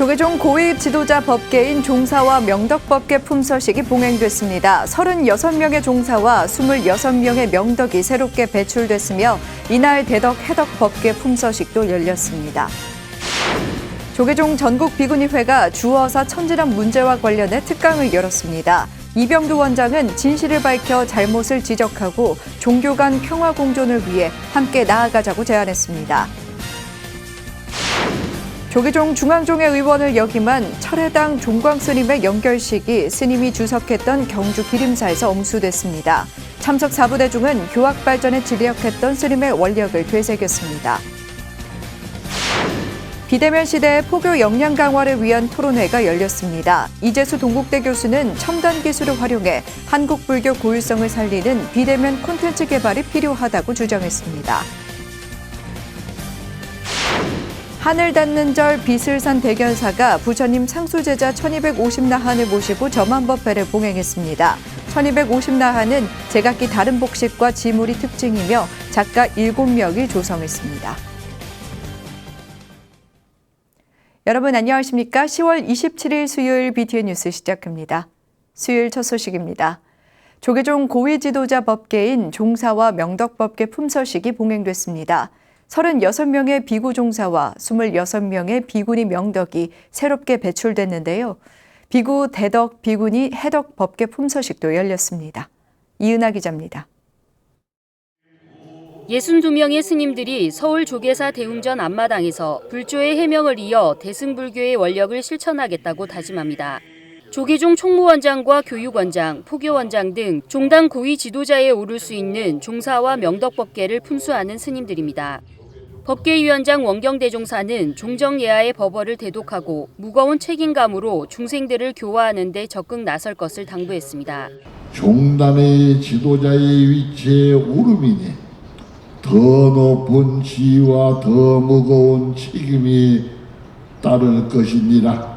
조계종 고위 지도자 법계인 종사와 명덕법계 품서식이 봉행됐습니다. 36명의 종사와 26명의 명덕이 새롭게 배출됐으며 이날 대덕 해덕 법계 품서식도 열렸습니다. 조계종 전국 비구니회가 주어사 천지람 문제와 관련해 특강을 열었습니다. 이병두 원장은 진실을 밝혀 잘못을 지적하고 종교 간 평화 공존을 위해 함께 나아가자고 제안했습니다. 조계종 중앙종회 의원을 역임한 철회당 종광 스님의 연결식이 스님이 주석했던 경주 기림사에서 엄수됐습니다. 참석 4부대 중은 교학 발전에 진력했던 스님의 원력을 되새겼습니다. 비대면 시대의 포교 역량 강화를 위한 토론회가 열렸습니다. 이재수 동국대 교수는 첨단 기술을 활용해 한국 불교 고유성을 살리는 비대면 콘텐츠 개발이 필요하다고 주장했습니다. 하늘 닿는 절 비슬산 대견사가 부처님 상수제자 1250나한을 모시고 점안법회를 봉행했습니다. 1250나한은 제각기 다른 복식과 지물이 특징이며 작가 7명이 조성했습니다. 여러분 안녕하십니까? 10월 27일 수요일 BTN 뉴스 시작합니다. 수요일 첫 소식입니다. 조계종 고위 지도자 법계인 종사와 명덕법계 품서식이 봉행됐습니다. 36명의 비구 종사와 26명의 비구니 명덕이 새롭게 배출됐는데요. 비구 대덕 비구니 해덕 법계 품서식도 열렸습니다. 이은하 기자입니다. 62명의 스님들이 서울 조계사 대웅전 앞마당에서 불조의 해명을 이어 대승불교의 원력을 실천하겠다고 다짐합니다. 조계종 총무원장과 교육원장, 포교원장 등 종당 고위 지도자에 오를 수 있는 종사와 명덕법계를 품수하는 스님들입니다. 법계위원장 원경대종사는 종정예하의 법어를 대독하고 무거운 책임감으로 중생들을 교화하는 데 적극 나설 것을 당부했습니다. 종단의 지도자의 위치에 오름이니 더 높은 지위와 더 무거운 책임이 따를 것이니라.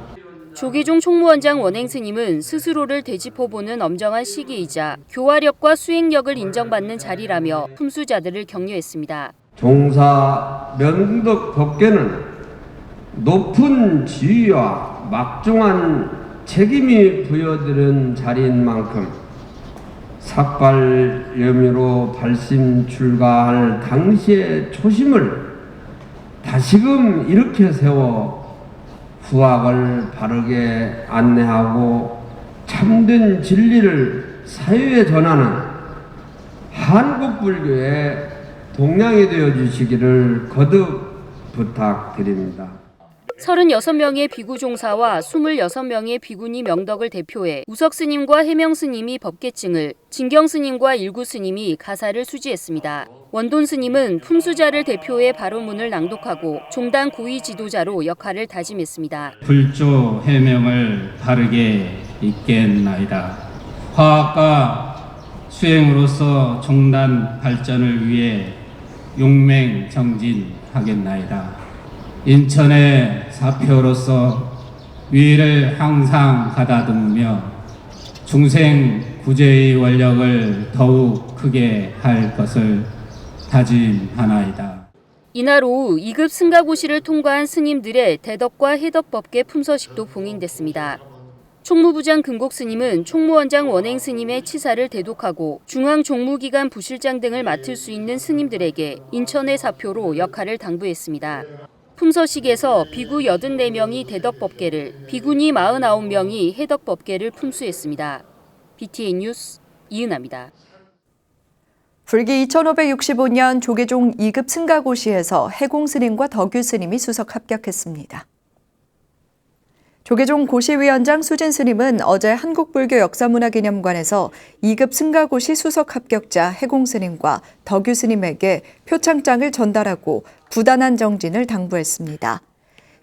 조계종 총무원장 원행스님은 스스로를 되짚어보는 엄정한 시기이자 교화력과 수행력을 인정받는 자리라며 품수자들을 격려했습니다. 종사 명덕 법계는 높은 지위와 막중한 책임이 부여되는 자리인 만큼 삭발 염유로 발심 출가할 당시의 초심을 다시금 이렇게 세워 후학을 바르게 안내하고 참된 진리를 사회에 전하는 한국 불교의 동량이 되어 주시기를 거듭 부탁드립니다. 36명의 비구 종사와 26명의 비구니 명덕을 대표해 우석 스님과 해명 스님이 법계증을, 진경 스님과 일구 스님이 가사를 수지했습니다. 원돈 스님은 품수자를 대표해 발언문을 낭독하고 종단 고위 지도자로 역할을 다짐했습니다. 불조 해명을 바르게 읽겠나이다. 화학과 수행으로서 종단 발전을 위해 용맹정진하겠나이다. 인천의 사표로서 위를 항상 가다듬으며 중생 구제의 원력을 더욱 크게 할 것을 다짐하나이다. 이날 오후 2급 승가고시를 통과한 스님들의 대덕과 해덕법계 품서식도 봉행됐습니다. 총무부장 금곡 스님은 총무원장 원행 스님의 치사를 대독하고 중앙종무기관 부실장 등을 맡을 수 있는 스님들에게 인천의 사표로 역할을 당부했습니다. 품서식에서 비구 84명이 대덕법계를, 비구니 49명이 해덕법계를 품수했습니다. BTN 뉴스 이은하입니다. 불기 2565년 조계종 2급 승가고시에서 해공스님과 덕유스님이 수석 합격했습니다. 조계종 고시위원장 수진스님은 어제 한국불교역사문화기념관에서 2급 승가고시 수석 합격자 해공스님과 덕유스님에게 표창장을 전달하고 부단한 정진을 당부했습니다.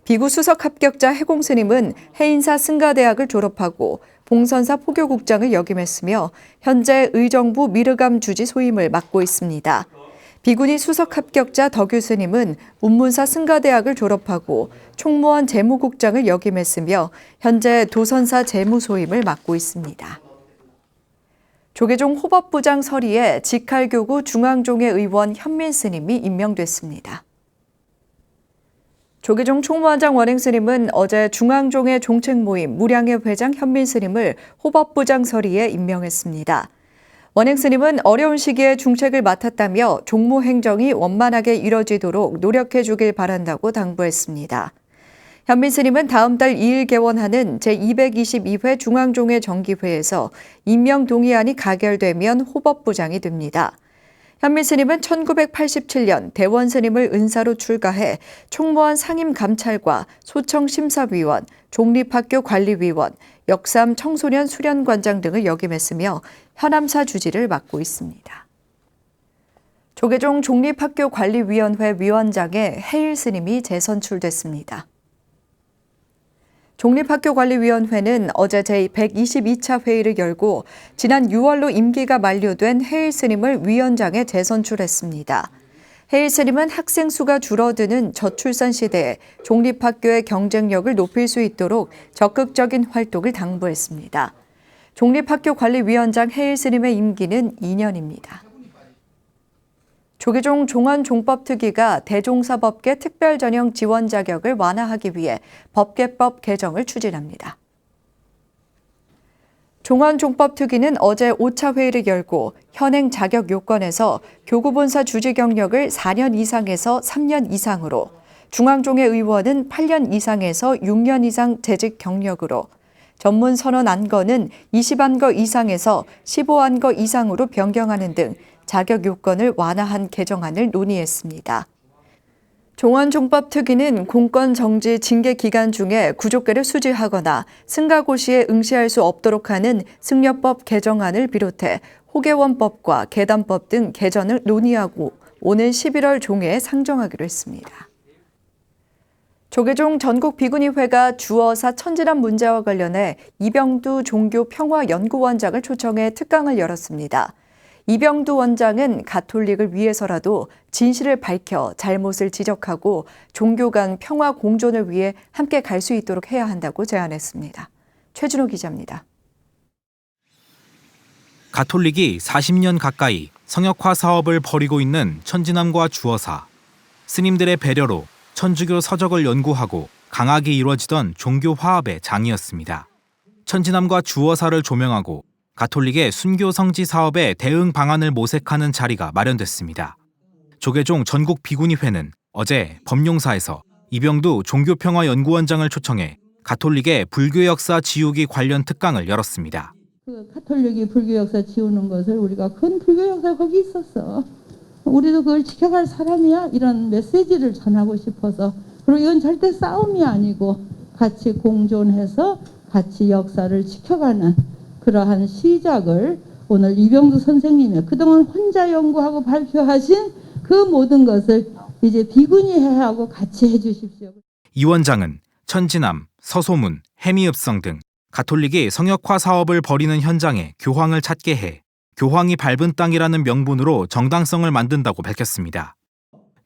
비구 수석 합격자 해공스님은 해인사 승가대학을 졸업하고 봉선사 포교국장을 역임했으며 현재 의정부 미르감 주지 소임을 맡고 있습니다. 비구니 수석 합격자 덕유스님은 운문사 승가대학을 졸업하고 총무원 재무국장을 역임했으며 현재 도선사 재무소임을 맡고 있습니다. 조계종 호법부장 서리에 직할교구 중앙종회 의원 현민 스님이 임명됐습니다. 조계종 총무원장 원행 스님은 어제 중앙종회 종책 모임 무량회 회장 현민 스님을 호법부장 서리에 임명했습니다. 원행 스님은 어려운 시기에 중책을 맡았다며 종무 행정이 원만하게 이뤄지도록 노력해 주길 바란다고 당부했습니다. 현민 스님은 다음 달 2일 개원하는 제222회 중앙종회 정기회에서 임명 동의안이 가결되면 호법부장이 됩니다. 현민 스님은 1987년 대원 스님을 은사로 출가해 총무원 상임감찰과 소청심사위원, 종립학교 관리위원, 역삼 청소년 수련관장 등을 역임했으며 현암사 주지를 맡고 있습니다. 조계종 종립학교 관리위원회 위원장에 해일 스님이 재선출됐습니다. 종립학교관리위원회는 어제 제122차 회의를 열고 지난 6월로 임기가 만료된 해일 스님을 위원장에 재선출했습니다. 해일 스님은 학생 수가 줄어드는 저출산 시대에 종립학교의 경쟁력을 높일 수 있도록 적극적인 활동을 당부했습니다. 종립학교관리위원장 해일 스님의 임기는 2년입니다. 조계종 종원종법특위가 대종사법계 특별전형 지원 자격을 완화하기 위해 법계법 개정을 추진합니다. 종원종법특위는 어제 5차 회의를 열고 현행 자격 요건에서 교구본사 주지 경력을 4년 이상에서 3년 이상으로, 중앙종회 의원은 8년 이상에서 6년 이상 재직 경력으로, 전문 선언 안건은 20안거 이상에서 15안거 이상으로 변경하는 등 자격 요건을 완화한 개정안을 논의했습니다. 종원종법특위는 공권 정지 징계 기간 중에 구족계를 수지하거나 승가고시에 응시할 수 없도록 하는 승려법 개정안을 비롯해 호계원법과 계단법 등 개정을 논의하고 오는 11월 종회에 상정하기로 했습니다. 조계종 전국비구니회가 주어사 천진환 문제와 관련해 이병두 종교평화연구원장을 초청해 특강을 열었습니다. 이병두 원장은 가톨릭을 위해서라도 진실을 밝혀 잘못을 지적하고 종교 간 평화 공존을 위해 함께 갈 수 있도록 해야 한다고 제안했습니다. 최준호 기자입니다. 가톨릭이 40년 가까이 성역화 사업을 벌이고 있는 천진함과 주어사. 스님들의 배려로 천주교 서적을 연구하고 강하게 이루어지던 종교 화합의 장이었습니다. 천진함과 주어사를 조명하고 가톨릭의 순교 성지 사업에 대응 방안을 모색하는 자리가 마련됐습니다. 조계종 전국비구니회는 어제 법용사에서 이병두 종교평화연구원장을 초청해 가톨릭의 불교 역사 지우기 관련 특강을 열었습니다. 가톨릭이 불교 역사 지우는 것을 우리가 큰 불교 역사가 거기 있었어. 우리도 그걸 지켜갈 사람이야. 이런 메시지를 전하고 싶어서. 그리고 이건 절대 싸움이 아니고 같이 공존해서 같이 역사를 지켜가는 그러한 시작을 오늘 이병두 선생님의 그동안 혼자 연구하고 발표하신 그 모든 것을 이제 비구니회하고 같이 해주십시오. 이 원장은 천진함, 서소문, 해미읍성 등 가톨릭이 성역화 사업을 벌이는 현장에 교황을 찾게 해 교황이 밟은 땅이라는 명분으로 정당성을 만든다고 밝혔습니다.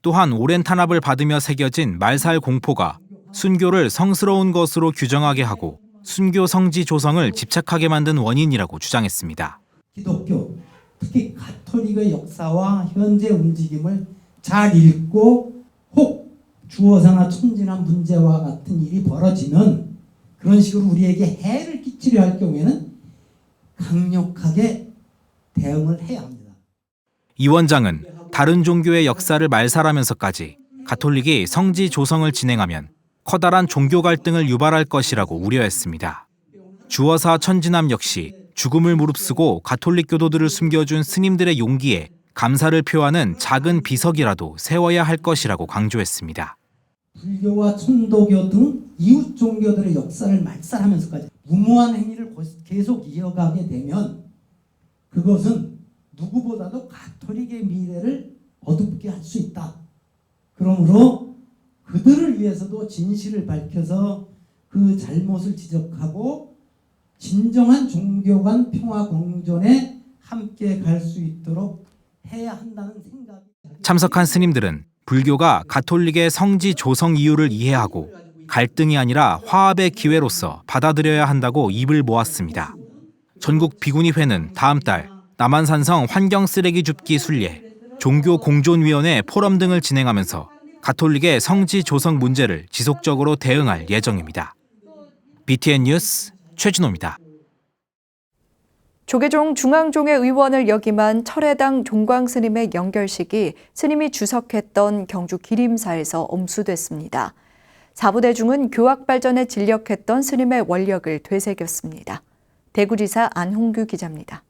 또한 오랜 탄압을 받으며 새겨진 말살 공포가 순교를 성스러운 것으로 규정하게 하고 순교 성지 조성을 집착하게 만든 원인이라고 주장했습니다. 기독교, 특히 가톨릭의 역사와 현재 움직임을 잘 읽고 혹 주어사나 천진한 문제와 같은 일이 벌어지면 그런 식으로 우리에게 해를 끼치려 할 경우에는 강력하게 대응을 해야 합니다. 이 원장은 다른 종교의 역사를 말살하면서까지 가톨릭이 성지 조성을 진행하면 커다란 종교 갈등을 유발할 것이라고 우려했습니다. 주어사 천진함 역시 죽음을 무릅쓰고 가톨릭 교도들을 숨겨준 스님들의 용기에 감사를 표하는 작은 비석이라도 세워야 할 것이라고 강조했습니다. 불교와 천도교 등 이웃 종교들의 역사를 말살하면서까지 무모한 행위를 계속 이어가게 되면 그것은 누구보다도 가톨릭의 미래를 어둡게 할 수 있다. 그러므로 그들을 위해서도 진실을 밝혀서 그 잘못을 지적하고 진정한 종교 간 평화 공존에 함께 갈 수 있도록 해야 한다는 생각이 참석한 스님들은 불교가 가톨릭의 성지 조성 이유를 이해하고 갈등이 아니라 화합의 기회로서 받아들여야 한다고 입을 모았습니다. 전국비구니회는 다음 달 남한산성 환경쓰레기 줍기 순례, 종교공존위원회 포럼 등을 진행하면서 가톨릭의 성지 조성 문제를 지속적으로 대응할 예정입니다. BTN 뉴스 최진호입니다. 조계종 중앙종회 의원을 역임한 철회당 종광 스님의 연결식이 스님이 주석했던 경주 기림사에서 엄수됐습니다. 사부대중은 교학 발전에 진력했던 스님의 원력을 되새겼습니다. 대구지사 안홍규 기자입니다.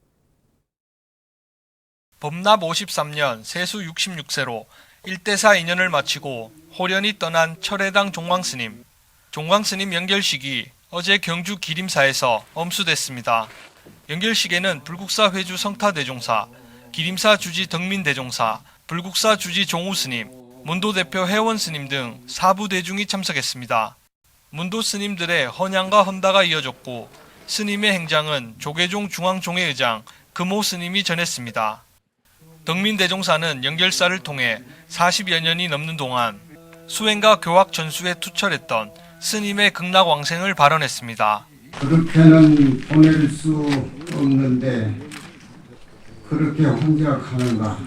범납 53년 세수 66세로 1대4 인연을 마치고 호련히 떠난 철회당 종광스님. 종광스님 연결식이 어제 경주 기림사에서 엄수됐습니다. 연결식에는 불국사 회주 성타대종사, 기림사 주지 덕민대종사, 불국사 주지 종우스님, 문도대표 회원스님 등 사부대중이 참석했습니다. 문도스님들의 헌양과 헌다가 이어졌고 스님의 행장은 조계종 중앙종회의장 금호스님이 전했습니다. 덕민대종사는 연결사를 통해 40여 년이 넘는 동안 수행과 교학 전수에 투철했던 스님의 극락왕생을 발언했습니다. 그렇게는 보낼 수 없는데 그렇게 혼자가는가.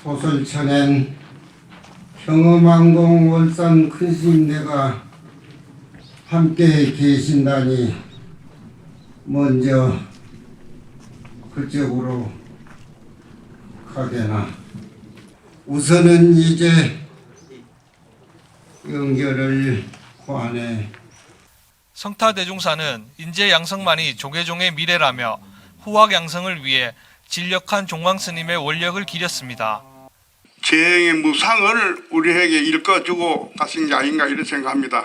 토솔천엔 경음항공 월산 큰스님네가 함께 계신다니 먼저 그쪽으로 가게나. 우선은 이제 연결을 관해. 성타대종사는 인재 양성만이 조계종의 미래라며 후학 양성을 위해 진력한 종광스님의 원력을 기렸습니다. 재행의 무상을 우리에게 일궈주고 가신 게 아닌가 이렇게 생각합니다.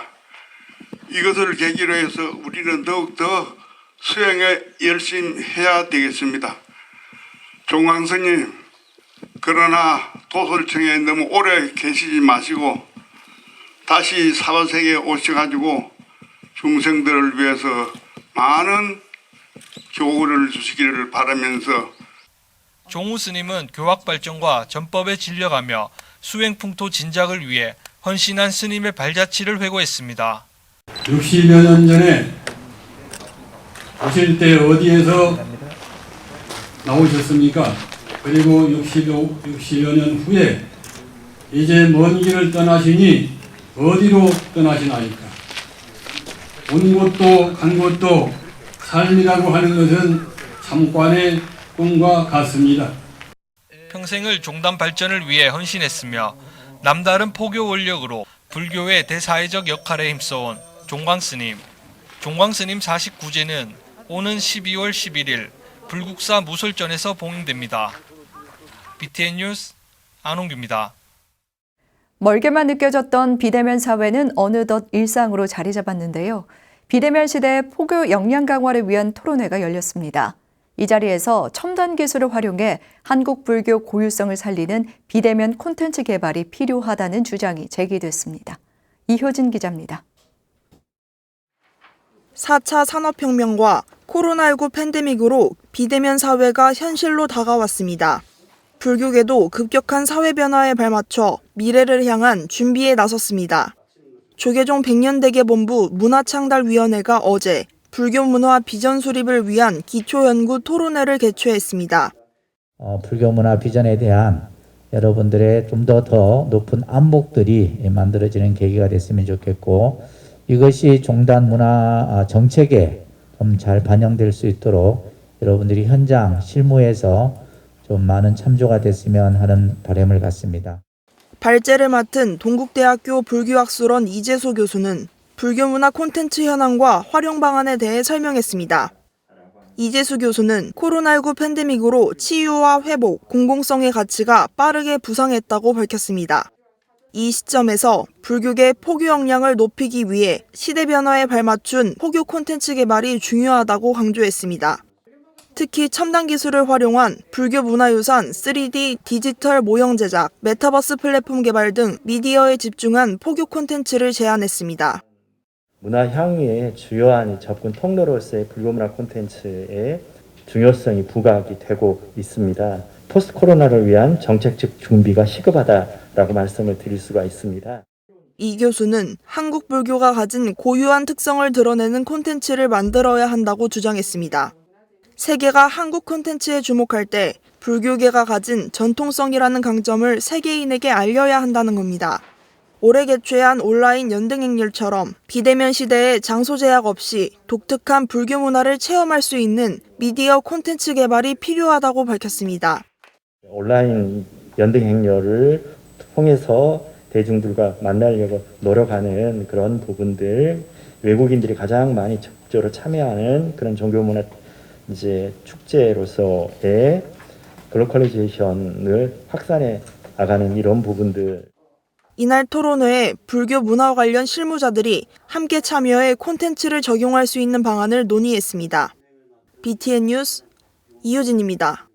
이것을 계기로 해서 우리는 더욱더 수행에 열심히 해야 되겠습니다. 종광스님, 그러나 도솔청에 너무 오래 계시지 마시고 다시 사바세계에 오셔가지고 중생들을 위해서 많은 교훈을 주시기를 바라면서 종우 스님은 교학 발전과 전법에 진력하며 수행풍토 진작을 위해 헌신한 스님의 발자취를 회고했습니다. 60여 년 전에 오실 때 어디에서 나오셨습니까? 그리고 60여 년 후에 이제 먼 길을 떠나시니 어디로 떠나시나이까? 온 곳도 간 곳도 삶이라고 하는 것은 잠깐의 꿈과 같습니다. 평생을 종단 발전을 위해 헌신했으며 남다른 포교 원력으로 불교의 대사회적 역할에 힘써온 종광스님. 종광스님 49제는 오는 12월 11일 불국사 무솔전에서 봉행됩니다. BTN 뉴스 안홍규입니다. 멀게만 느껴졌던 비대면 사회는 어느덧 일상으로 자리 잡았는데요. 비대면 시대의 포교 역량 강화를 위한 토론회가 열렸습니다. 이 자리에서 첨단 기술을 활용해 한국 불교 고유성을 살리는 비대면 콘텐츠 개발이 필요하다는 주장이 제기됐습니다. 이효진 기자입니다. 4차 산업혁명과 코로나19 팬데믹으로 비대면 사회가 현실로 다가왔습니다. 불교계도 급격한 사회 변화에 발맞춰 미래를 향한 준비에 나섰습니다. 조계종 백년대계본부 문화창달위원회가 어제 불교 문화 비전 수립을 위한 기초연구 토론회를 개최했습니다. 불교 문화 비전에 대한 여러분들의 좀 더 높은 안목들이 만들어지는 계기가 됐으면 좋겠고, 이것이 종단 문화 정책에 좀 잘 반영될 수 있도록 여러분들이 현장 실무에서 좀 많은 참조가 됐으면 하는 바람을 갖습니다. 발제를 맡은 동국대학교 불교학술원 이재소 교수는 불교 문화 콘텐츠 현황과 활용 방안에 대해 설명했습니다. 이재수 교수는 코로나19 팬데믹으로 치유와 회복, 공공성의 가치가 빠르게 부상했다고 밝혔습니다. 이 시점에서 불교계 포교 역량을 높이기 위해 시대 변화에 발맞춘 포교 콘텐츠 개발이 중요하다고 강조했습니다. 특히 첨단 기술을 활용한 불교 문화유산 3D 디지털 모형 제작, 메타버스 플랫폼 개발 등 미디어에 집중한 포교 콘텐츠를 제안했습니다. 문화 향유의 주요한 접근 통로로서의 불교 문화 콘텐츠의 중요성이 부각이 되고 있습니다. 포스트 코로나를 위한 정책적 준비가 시급하다라고 말씀을 드릴 수가 있습니다. 이 교수는 한국 불교가 가진 고유한 특성을 드러내는 콘텐츠를 만들어야 한다고 주장했습니다. 세계가 한국 콘텐츠에 주목할 때 불교계가 가진 전통성이라는 강점을 세계인에게 알려야 한다는 겁니다. 올해 개최한 온라인 연등행렬처럼 비대면 시대에 장소 제약 없이 독특한 불교 문화를 체험할 수 있는 미디어 콘텐츠 개발이 필요하다고 밝혔습니다. 온라인 연등 행렬을 통해서 대중들과 만나려고 노력하는 그런 부분들, 외국인들이 가장 많이 적극적으로 참여하는 그런 종교문화 축제로서의 글로컬리제이션을 확산해 나가는 이런 부분들. 이날 토론회에 불교 문화 관련 실무자들이 함께 참여해 콘텐츠를 적용할 수 있는 방안을 논의했습니다. BTN 뉴스 이효진입니다.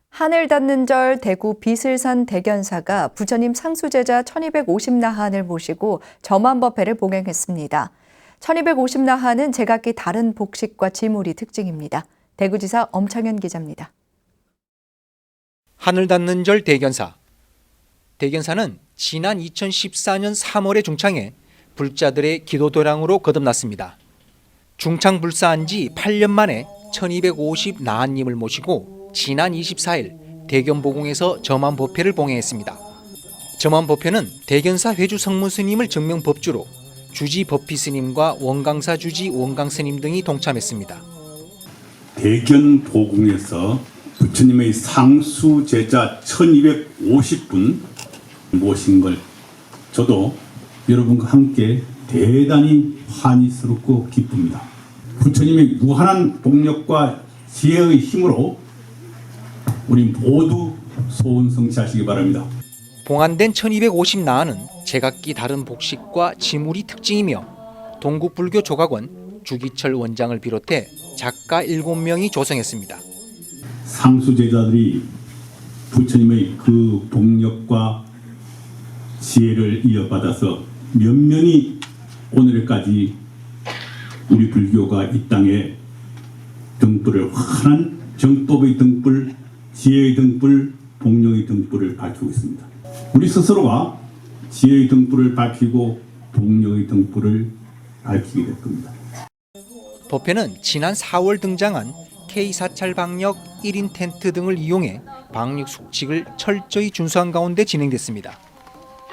하늘 닿는 절 대구 비슬산 대견사가 부처님 상수제자 1250나한을 모시고 점안법회를 봉행했습니다. 1250나한은 제각기 다른 복식과 지물이 특징입니다. 대구지사 엄창현 기자입니다. 하늘 닿는 절 대견사. 대견사는 지난 2014년 3월에 중창해 불자들의 기도 도량으로 거듭났습니다. 중창 불사한 지 8년 만에 1250 나한님을 모시고 지난 24일 대견보궁에서 점안법회를 봉행했습니다. 점안법회는 대견사 회주 성무스님을 정명 법주로 주지 법휘스님과 원강사 주지 원강스님 등이 동참했습니다. 대견보궁에서 부처님의 상수 제자 1250분 모신 걸 저도 여러분과 함께 대단히 환희스럽고 기쁩니다. 부처님의 무한한 동력과 지혜의 힘으로 우리 모두 소원성취하시기 바랍니다. 봉안된 1250 나한은 제각기 다른 복식과 지물이 특징이며 동국불교 조각원 주기철 원장을 비롯해 작가 7명이 조성했습니다. 상수제자들이 부처님의 그 동력과 지혜를 이어받아서 면면이 오늘까지 우리 불교가 이 땅에 등불을 환한 정법의 등불, 지혜의 등불, 동력의 등불을 밝히고 있습니다. 우리 스스로가 지혜의 등불을 밝히고 동력의 등불을 밝히게 될 겁니다. 법회는 지난 4월 등장한 K4찰 방역 1인 텐트 등을 이용해 방역 수칙을 철저히 준수한 가운데 진행됐습니다.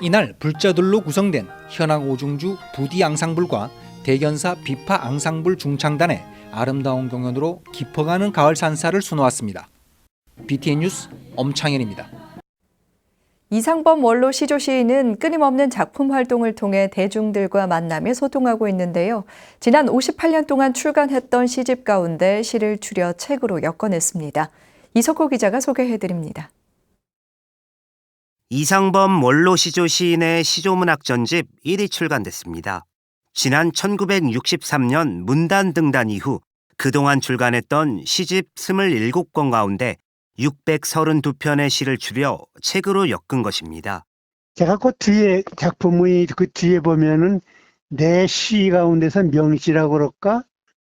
이날 불자들로 구성된 현악 오중주 부디 앙상블과 대견사 비파 앙상블 중창단의 아름다운 공연으로 깊어가는 가을 산사를 수놓았습니다. BTN 뉴스 엄창현입니다. 이상범 원로 시조 시인은 끊임없는 작품 활동을 통해 대중들과 만나며 소통하고 있는데요. 지난 58년 동안 출간했던 시집 가운데 시를 추려 책으로 엮어냈습니다. 이석호 기자가 소개해드립니다. 이상범 원로 시조 시인의 시조문학 전집 1위 출간됐습니다. 지난 1963년 문단 등단 이후 그동안 출간했던 시집 27권 가운데 632편의 시를 추려 책으로 엮은 것입니다. 제가 그 뒤에 작품의 그 뒤에 보면은 내 시 가운데서 명시라고 그럴까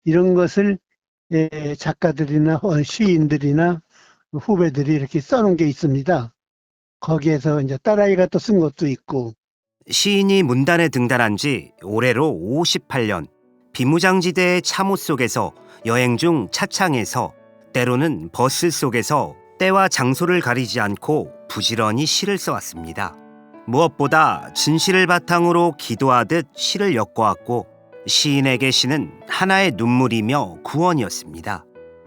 이런 것을 작가들이나 시인들이나 후배들이 이렇게 써놓은 게 있습니다. 거기에서 이제 딸아이가 또 쓴 것도 있고. 시인이 문단에 등단한 지 올해로 58년. 비무장지대의 참호 속에서 여행 중 차창에서 때로는 버스 속에서 때와 장소를 가리지 않고 부지런히 시를 써왔습니다. 무엇보다 진실을 바탕으로 기도하듯 시를 엮어왔고 시인에게 시는 하나의 눈물이며 구원이었습니다.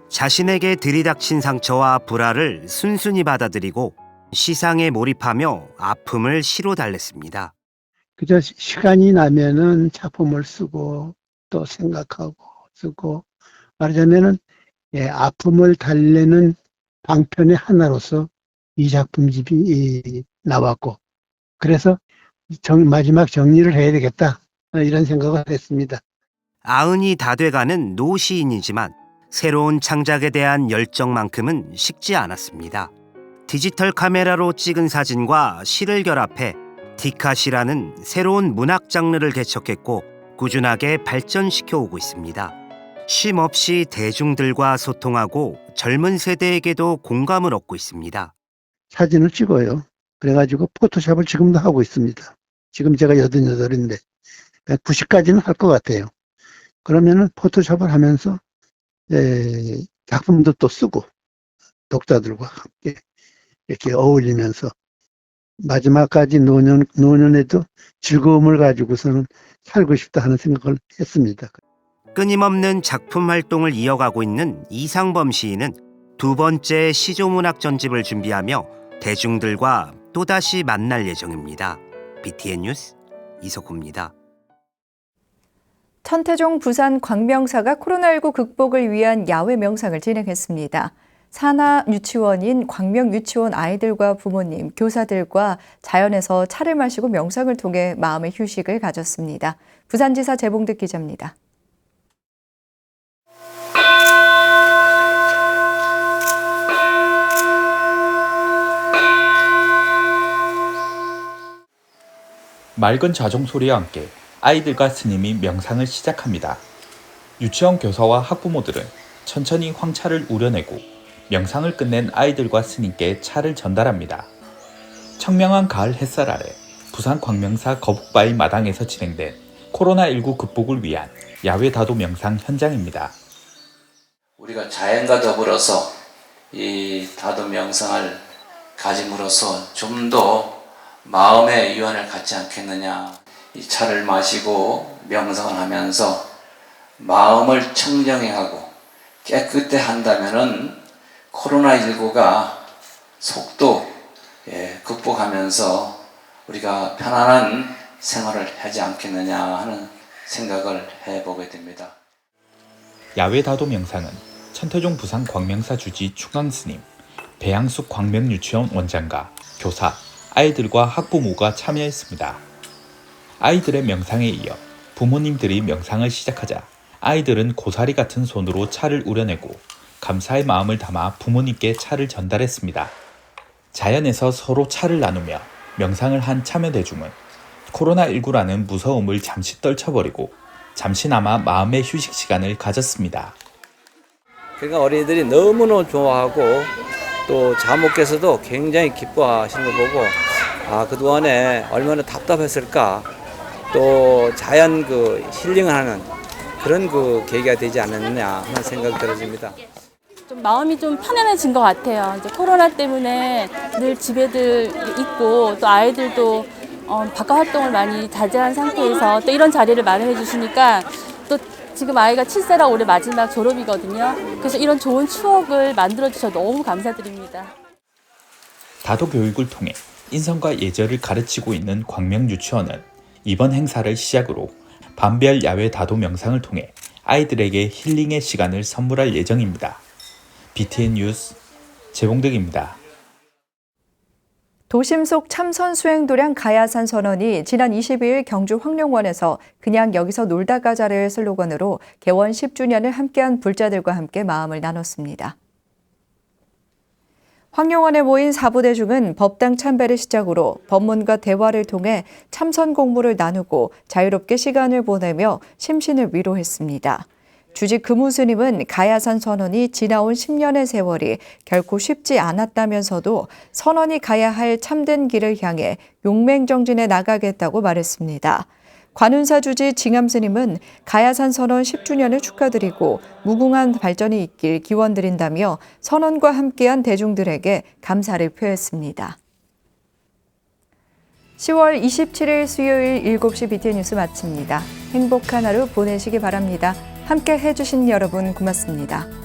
자신에게 들이닥친 상처와 불화를 순순히 받아들이고 시상에 몰입하며 아픔을 시로 달랬습니다. 그저 시간이 나면은 작품을 쓰고 또 생각하고 쓰고 말하자면은 아픔을 달래는 방편의 하나로서 이 작품집이 나왔고 그래서 마지막 정리를 해야 되겠다 이런 생각을 했습니다. 아흔이 다 돼가는 노시인이지만 새로운 창작에 대한 열정만큼은 식지 않았습니다. 디지털 카메라로 찍은 사진과 시를 결합해 디카시라는 새로운 문학 장르를 개척했고 꾸준하게 발전시켜 오고 있습니다. 쉼 없이 대중들과 소통하고 젊은 세대에게도 공감을 얻고 있습니다. 사진을 찍어요. 그래가지고 포토샵을 지금도 하고 있습니다. 지금 제가 88인데 90까지는 할 것 같아요. 그러면은 포토샵을 하면서 작품도 또 쓰고 독자들과 함께 이렇게 어울리면서 마지막까지 노년에도 즐거움을 가지고서는 살고 싶다 하는 생각을 했습니다. 끊임없는 작품 활동을 이어가고 있는 이상범 시인은 두 번째 시조문학 전집을 준비하며 대중들과 또다시 만날 예정입니다. BTN 뉴스 이석호입니다. 천태종 부산 광명사가 코로나19 극복을 위한 야외 명상을 진행했습니다. 산하 유치원인 광명 유치원 아이들과 부모님, 교사들과 자연에서 차를 마시고 명상을 통해 마음의 휴식을 가졌습니다. 부산지사 재봉득 기자입니다. 맑은 자정 소리와 함께 아이들과 스님이 명상을 시작합니다. 유치원 교사와 학부모들은 천천히 황차를 우려내고 명상을 끝낸 아이들과 스님께 차를 전달합니다. 청명한 가을 햇살 아래 부산 광명사 거북바위 마당에서 진행된 코로나19 극복을 위한 야외 다도 명상 현장입니다. 우리가 자연과 더불어서 이 다도 명상을 가짐으로써 좀 더 마음의 유한을 갖지 않겠느냐. 이 차를 마시고 명상을 하면서 마음을 청정해 하고 깨끗해 한다면은 코로나19가 속도 극복하면서 우리가 편안한 생활을 하지 않겠느냐 하는 생각을 해보게 됩니다. 야외 다도 명상은 천태종 부산 광명사 주지 충강스님, 배양숙 광명유치원 원장과 교사, 아이들과 학부모가 참여했습니다. 아이들의 명상에 이어 부모님들이 명상을 시작하자 아이들은 고사리 같은 손으로 차를 우려내고 감사의 마음을 담아 부모님께 차를 전달했습니다. 자연에서 서로 차를 나누며 명상을 한 참여 대중은 코로나19라는 무서움을 잠시 떨쳐버리고 잠시나마 마음의 휴식 시간을 가졌습니다. 그러니까 어린이들이 너무너무 좋아하고 또 자모께서도 굉장히 기뻐하시는 걸 보고 그동안에 얼마나 답답했을까, 또 자연 힐링을 하는 그런 계기가 되지 않았느냐 하는 생각이 들어집니다. 좀 마음이 좀 편안해진 것 같아요. 이제 코로나 때문에 늘 집에들 있고 또 아이들도 바깥 활동을 많이 자제한 상태에서 또 이런 자리를 마련해 주시니까 또 지금 아이가 7세라 올해 마지막 졸업이거든요. 그래서 이런 좋은 추억을 만들어 주셔서 너무 감사드립니다. 다도 교육을 통해 인성과 예절을 가르치고 있는 광명유치원은 이번 행사를 시작으로 반별 야외 다도 명상을 통해 아이들에게 힐링의 시간을 선물할 예정입니다. BTN 뉴스 재봉득입니다. 도심 속 참선 수행도량 가야산 선언이 지난 22일 경주 황룡원에서 그냥 여기서 놀다 가자를 슬로건으로 개원 10주년을 함께한 불자들과 함께 마음을 나눴습니다. 황룡원에 모인 사부대중은 법당 참배를 시작으로 법문과 대화를 통해 참선 공부를 나누고 자유롭게 시간을 보내며 심신을 위로했습니다. 주직 금우스님은 가야산 선언이 지나온 10년의 세월이 결코 쉽지 않았다면서도 선언이 가야 할 참된 길을 향해 용맹정진해 나가겠다고 말했습니다. 관운사 주지 징암스님은 가야산 선언 10주년을 축하드리고 무궁한 발전이 있길 기원드린다며 선언과 함께한 대중들에게 감사를 표했습니다. 10월 27일 수요일 7시 BTN 뉴스 마칩니다. 행복한 하루 보내시기 바랍니다. 함께 해주신 여러분 고맙습니다.